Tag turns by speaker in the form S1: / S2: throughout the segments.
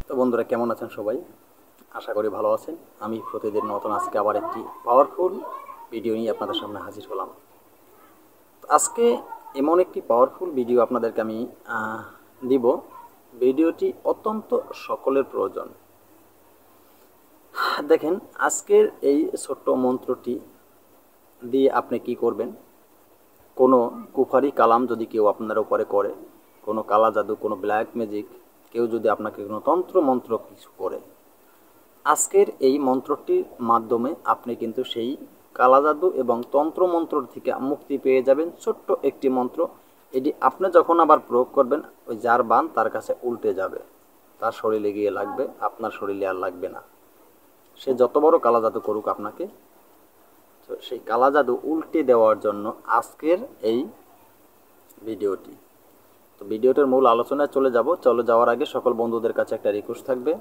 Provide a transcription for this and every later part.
S1: তো বন্ধুরা কেমন আছেন সবাই? আশা করি ভালো আছেন। আমি প্রতিদিন নতুন আজকে আবার একটি পাওয়ারফুল ভিডিও নিয়ে আপনাদের সামনে হাজির হলাম। আজকে এমন একটি পাওয়ারফুল ভিডিও আপনাদেরকে আমি দিব। ভিডিওটি অত্যন্ত সকলের প্রয়োজন। দেখেন, আজকের এই ছোট্ট মন্ত্রটি দিয়ে আপনি কি করবেন? কোনো কুফারি কালাম যদি কেউ আপনার উপরে করে, কোনো কালা জাদু, কোনো ব্ল্যাক ম্যাজিক, কেউ যদি আপনাকে কোনো তন্ত্র মন্ত্র কিছু করে, আজকের এই মন্ত্রটির মাধ্যমে আপনি কিন্তু সেই কালা জাদু এবং তন্ত্র মন্ত্র থেকে মুক্তি পেয়ে যাবেন। ছোট্ট একটি মন্ত্র, এটি আপনি যখন আবার প্রয়োগ করবেন, ওই যার বান তার কাছে উল্টে যাবে, তার শরীরে গিয়ে লাগবে, আপনার শরীরে আর লাগবে না। সে যত বড় কালা জাদু করুক আপনাকে, তো সেই কালা জাদু উল্টে দেওয়ার জন্য আজকের এই ভিডিওটি। তো ভিডিওটার মূল আলোচনায় চলে যাওয়ার আগে সকল বন্ধুদের কাছে একটা রিকোয়েস্ট থাকবে,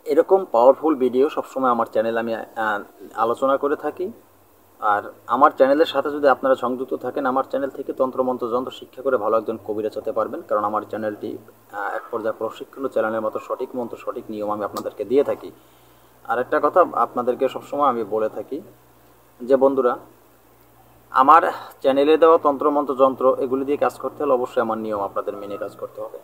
S1: এরকম পাওয়ারফুল ভিডিও সবসময় আমার চ্যানেলে আমি আলোচনা করে থাকি। আর আমার চ্যানেলের সাথে যদি আপনারা সংযুক্ত থাকেন, আমার চ্যানেল থেকে তন্ত্রমন্ত্র যন্ত্র শিক্ষা করে ভালো একজন কবিরাজ হতে পারবেন। কারণ আমার চ্যানেলটি এক পর্যায়ে প্রশিক্ষণ চ্যানেলের মতো সঠিক মন্ত্র সঠিক নিয়ম আমি আপনাদেরকে দিয়ে থাকি। আর একটা কথা আপনাদেরকে সবসময় আমি বলে থাকি যে বন্ধুরা, আমার চ্যানেলে দেওয়া তন্ত্রমন্ত্র যন্ত্র এগুলি দিয়ে কাজ করতে হলে অবশ্যই আমার নিয়ম আপনাদের মেনে কাজ করতে হবে।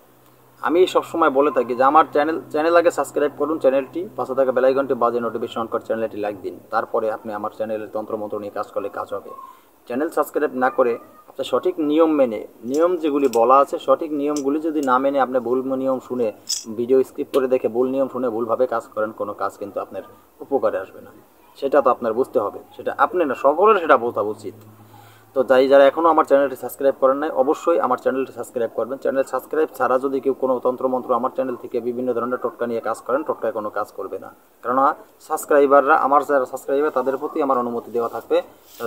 S1: আমি সবসময় বলে থাকি যে আমার চ্যানেল আগে সাবস্ক্রাইব করুন, চ্যানেলটি পাশে থাকা বেল আইকনটি বাজে নোটিফিকেশন অন করে চ্যানেলটি লাইক দিন। তারপরে আপনি আমার চ্যানেলের তন্ত্রমন্ত্র নিয়ে কাজ করলে কাজ হবে। চ্যানেল সাবস্ক্রাইব না করে আপনি সঠিক নিয়ম মেনে, নিয়ম যেগুলি বলা আছে সঠিক নিয়মগুলি যদি না মেনে আপনি ভুল নিয়ম শুনে ভিডিও স্কিপ করে দেখে ভুল নিয়ম শুনে ভুলভাবে কাজ করেন, কোনো কাজ কিন্তু আপনার উপকারে আসবে না। সেটা তো আপনার বুঝতে হবে, সেটা আপনি না, সকলের সেটা বোঝা উচিত। তো যারা এখনও আমার চ্যানেলটি সাবস্ক্রাইব করেন নাই, অবশ্যই আমার চ্যানেলটি সাবস্ক্রাইব করবেন। চ্যানেল সাবস্ক্রাইব ছাড়া যদি কেউ কোনো তন্ত্রমন্ত্র আমার চ্যানেল থেকে বিভিন্ন ধরনের টোটকা নিয়ে কাজ করেন, টোটকায় কোনো কাজ করবে না। কেননা সাবস্ক্রাইবাররা, আমার যারা সাবস্ক্রাইবার তাদের প্রতি আমার অনুমতি দেওয়া থাকবে।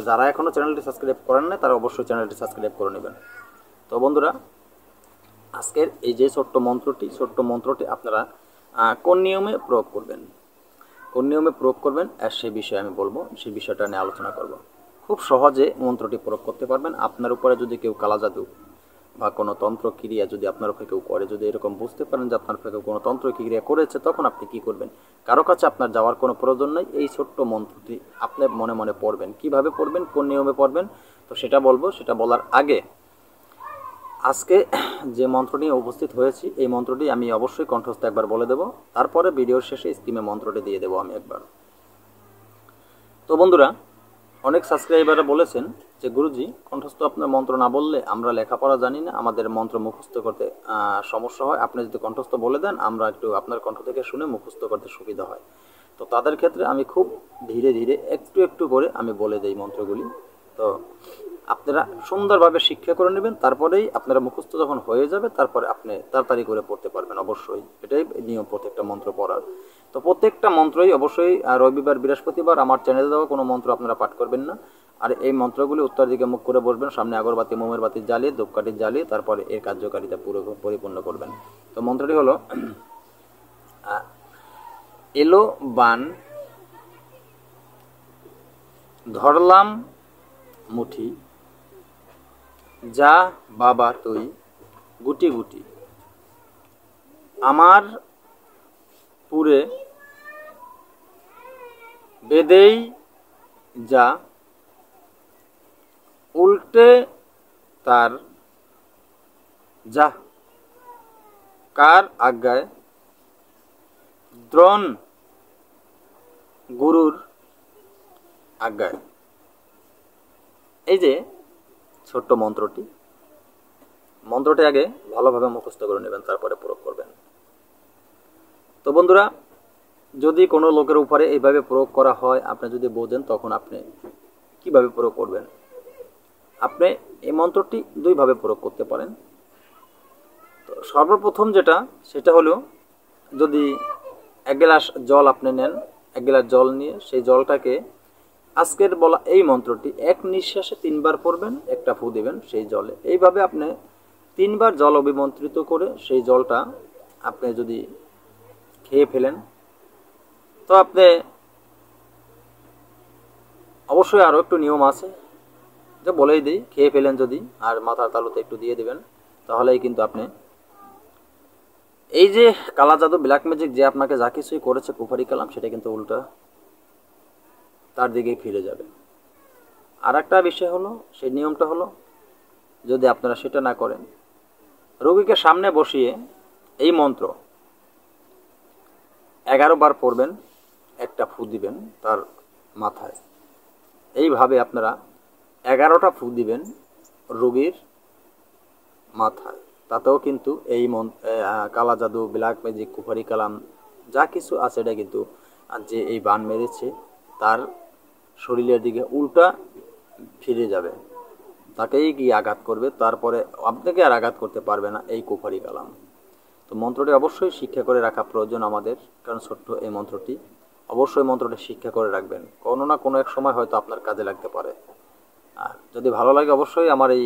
S1: যারা এখনও চ্যানেলটি সাবস্ক্রাইব করেন নাই তারা অবশ্যই চ্যানেলটি সাবস্ক্রাইব করে নেবেন। তো বন্ধুরা, আজকের এই যে ছোট্ট মন্ত্রটি আপনারা কোন নিয়মে প্রয়োগ করবেন আর সেই বিষয়ে আমি বলবো, সেই বিষয়টা নিয়ে আলোচনা করব। খুব সহজে মন্ত্রটি প্রয়োগ করতে পারবেন। আপনার উপরে যদি কেউ কালা জাদু বা কোনো তন্ত্র ক্রিয়া যদি আপনার উপরে কেউ করে, যদি এরকম বুঝতে পারেন যে আপনার উপরে কেউ কোনো তন্ত্র ক্রিয়া করেছে, তখন আপনি কি করবেন? কারো কাছে আপনার যাওয়ার কোনো প্রয়োজন নেই। এই ছোট্ট মন্ত্রটি আপনি মনে মনে পড়বেন। কিভাবে পড়বেন, কোন নিয়মে পড়বেন, তো সেটা বলবো। সেটা বলার আগে আজকে যে মন্ত্র নিয়ে উপস্থিত হয়েছি, এই মন্ত্রটি আমি অবশ্যই কণ্ঠস্থ একবার বলে দেব, তারপরে ভিডিওর শেষে স্ক্রিনে মন্ত্রটি দিয়ে দেবো আমি একবার। তো বন্ধুরা, অনেক সাবস্ক্রাইবাররা বলেছেন যে গুরুজি, কণ্ঠস্থ আপনার মন্ত্র না বললে আমরা লেখাপড়া জানি না, আমাদের মন্ত্র মুখস্থ করতে সমস্যা হয়, আপনি যদি কণ্ঠস্থ বলে দেন আমরা একটু আপনার কণ্ঠ থেকে শুনে মুখস্থ করতে সুবিধা হয়। তো তাদের ক্ষেত্রে আমি খুব ধীরে ধীরে একটু করে আমি বলে দিই মন্ত্রগুলি। তো আপনারা সুন্দরভাবে শিক্ষা করে নেবেন, তারপরেই আপনারা মুখস্থ যখন হয়ে যাবে তারপরে আপনি তাড়াতাড়ি করে পড়তে পারবেন। অবশ্যই এটাই নিয়ম প্রত্যেকটা মন্ত্র পড়ার। তো প্রত্যেকটা মন্ত্রই অবশ্যই রবিবার, বৃহস্পতিবার আমার চ্যানেলে দেওয়া কোনো মন্ত্র আপনারা পাঠ করবেন না। আর এই মন্ত্রগুলি উত্তর দিকে মুখ করে বসবেন, সামনে আগরবাতি, মোমের বাতি জ্বালিয়ে, ধূপকাঠি জ্বালিয়ে তারপরে এর কার্যকারিতা পরিপূর্ণ করবেন। তো মন্ত্রটি হলো, এলো বান ধরলাম মুঠি, যা বাবা তুই গুটি গুটি, আমার পুরে বেদেই যা, উল্টে তার যা, কার আজ্ঞায় দ্রোণ গুরুর আজ্ঞায়। এই যে ছোট্ট মন্ত্রটি আগে ভালোভাবে মুখস্থ করে নেবেন, তারপরে প্রয়োগ করবেন। তো বন্ধুরা, যদি কোনো লোকের উপরে এইভাবে প্রয়োগ করা হয়, আপনি যদি বোঝেন, তখন আপনি কিভাবে প্রয়োগ করবেন? আপনি এই মন্ত্রটি দুইভাবে প্রয়োগ করতে পারেন। তো সর্বপ্রথম সেটা হলো, যদি এক গ্লাস জল আপনি নেন, এক গ্লাস জল নিয়ে সেই জলটাকে আজকের বলা এই মন্ত্রটি এক নিঃশ্বাসে 3 বার পড়বেন, একটা ফু দিবেন সেই জলে। এইভাবে আপনি 3 বার জল অভিমন্ত্রিত করে সেই জলটা আপনি যদি খেয়ে ফেলেন, তো আপনি অবশ্যই আরও একটু নিয়ম আছে, যে বলেই দিই, খেয়ে ফেলেন যদি আর মাথার তালুতে একটু দিয়ে দিবেন, তাহলেই কিন্তু আপনি এই যে কালা জাদু ব্ল্যাক ম্যাজিক যে আপনাকে যা কিছুই করেছে কুফারি কালাম, সেটা কিন্তু উল্টা তার দিকেই ফিরে যাবে। আর একটা বিষয় হলো, সেই নিয়মটা হলো, যদি আপনারা সেটা না করেন, রোগীকে সামনে বসিয়ে এই মন্ত্র 11 বার পড়বেন, একটা ফু দিবেন তার মাথায়। এইভাবে আপনারা 11টা ফু দিবেন রোগীর মাথায়। তাতেও কিন্তু এই কালা জাদু ব্ল্যাক ম্যাজিক কুফারি কালাম যা কিছু আছে, এটা কিন্তু যে এই বান মেরেছে তার শরীরের দিকে উল্টা ফিরে যাবে, তাকেই গিয়ে আঘাত করবে, তারপরে আপনাকে আর আঘাত করতে পারবে না এই কুফারি কালাম। তো মন্ত্রটি অবশ্যই শিক্ষা করে রাখা প্রয়োজন আমাদের, কারণ ছোট্ট এই মন্ত্রটি অবশ্যই মন্ত্রটি শিক্ষা করে রাখবেন, কোনো না কোনো এক সময় হয়তো আপনার কাজে লাগতে পারে। আর যদি ভালো লাগে অবশ্যই আমার এই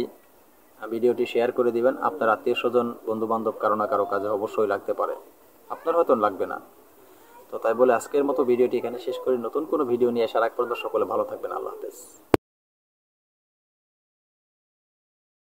S1: ভিডিওটি শেয়ার করে দিবেন, আপনার আত্মীয় স্বজন বন্ধু বান্ধব কারো না কারো কাজে অবশ্যই লাগতে পারে, আপনার হয়তো লাগবে না। তো তাই বলে আজকের মতো ভিডিওটি এখানে শেষ করি। নতুন কোনো ভিডিও নিয়ে আসার আগ পর্যন্ত সকলে ভালো থাকবেন। আল্লাহ হাফেজ।